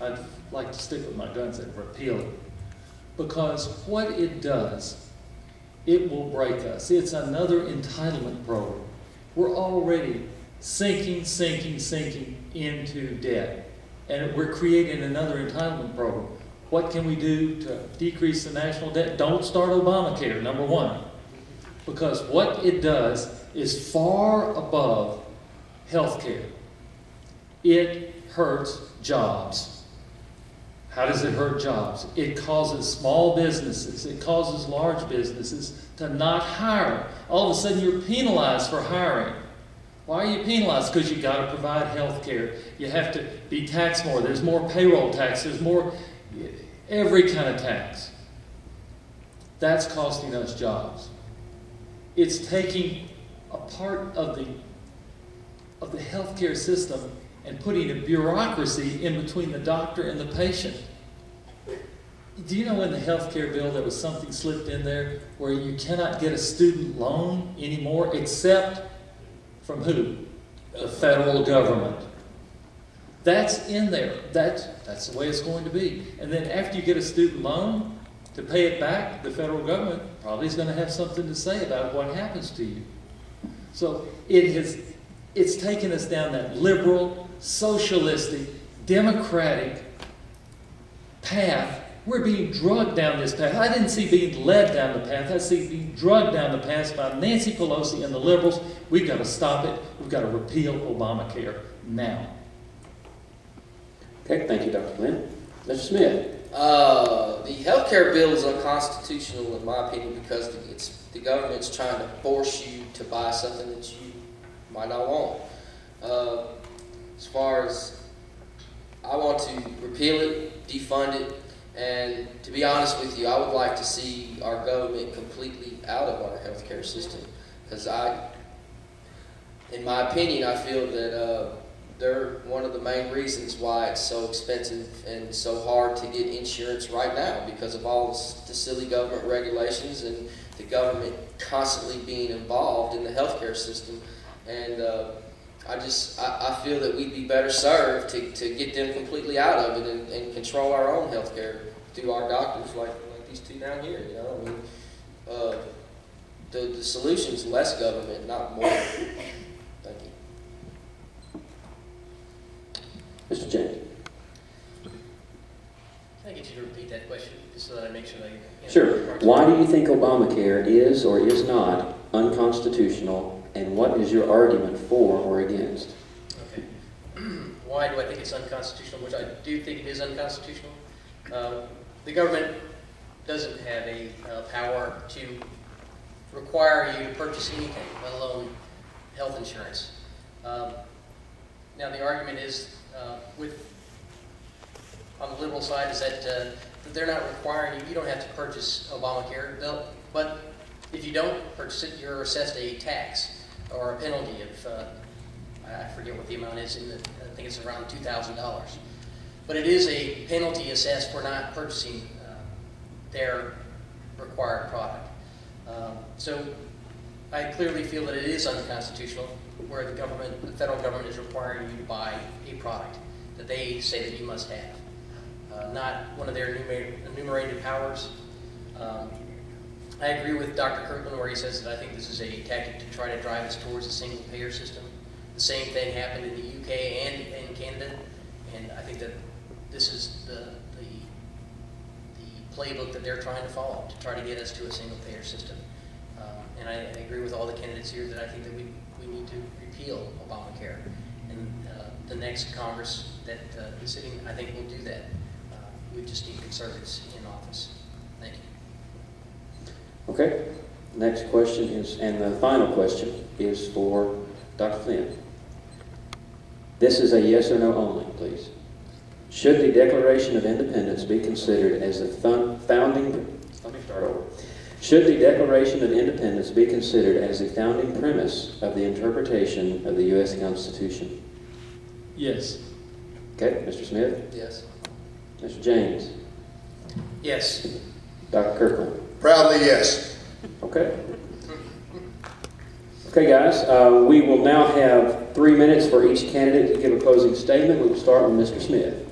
I'd like to stick with my guns and repeal it. Because what it does, it will break us. It's another entitlement program. We're already sinking into debt. And we're creating another entitlement program. What can we do to decrease the national debt? Don't start Obamacare, number one. Because what it does is far above health care. It hurts jobs. How does it hurt jobs? It causes small businesses, it causes large businesses to not hire. All of a sudden you're penalized for hiring. Why are you penalized? Because you've got to provide health care. You have to be taxed more. There's more payroll tax. There's more, every kind of tax. That's costing us jobs. It's taking a part of the healthcare system and putting a bureaucracy in between the doctor and the patient. Do you know in the healthcare bill there was something slipped in there where you cannot get a student loan anymore except from who? The federal government. That's in there. That's the way it's going to be. And then after you get a student loan, to pay it back, the federal government probably is going to have something to say about what happens to you. So it's taken us down that liberal, socialistic, democratic path. We're being drugged down this path. I didn't see being led down the path. I see being drugged down the path by Nancy Pelosi and the liberals. We've got to stop it. We've got to repeal Obamacare now. Okay, thank you, Dr. Flynn. Mr. Smith. The health care bill is unconstitutional in my opinion because the government's trying to force you to buy something that you might not want. As far as I want to repeal it, defund it, and to be honest with you, I would like to see our government completely out of our health care system because in my opinion, I feel that they're one of the main reasons why it's so expensive and so hard to get insurance right now because of all the silly government regulations and the government constantly being involved in the healthcare system. And I feel that we'd be better served to get them completely out of it and control our own healthcare through our doctors like these two down here. You know, I mean, the solution's less government, not more. Thank you. Mr. James. Can I get you to repeat that question, just so that I make sure that I... Sure. Why do you think Obamacare is or is not unconstitutional, and what is your argument for or against? Okay. Why do I think it's unconstitutional? Which I do think it is unconstitutional. The government doesn't have a power to require you to purchase anything, let alone health insurance. Now the argument is, on the liberal side, is that they're not requiring you. You don't have to purchase Obamacare, but if you don't purchase it, you're assessed a tax or a penalty of I forget what the amount is. I think it's around $2,000. But it is a penalty assessed for not purchasing their required product. So I clearly feel that it is unconstitutional where the federal government is requiring you to buy a product that they say that you must have, not one of their enumerated powers. I agree with Dr. Kirkland where he says that I think this is a tactic to try to drive us towards a single-payer system. The same thing happened in the UK and in Canada, and I think that this is the playbook that they're trying to follow to try to get us to a single-payer system. And I agree with all the candidates here that I think that we need to repeal Obamacare. And the next Congress that is sitting, I think, will do that. We just need conservatives in office. Thank you. Okay. Next question is, and the final question is for Dr. Flynn. This is a yes or no only, please. Should the Declaration of Independence be considered as the founding... Let me start over. Should the Declaration of Independence be considered as the founding premise of the interpretation of the U.S. Constitution? Yes. Okay, Mr. Smith? Yes. Mr. James? Yes. Dr. Kirkland? Proudly yes. Okay. Okay, guys, we will now have 3 minutes for each candidate to give a closing statement. We will start with Mr. Smith.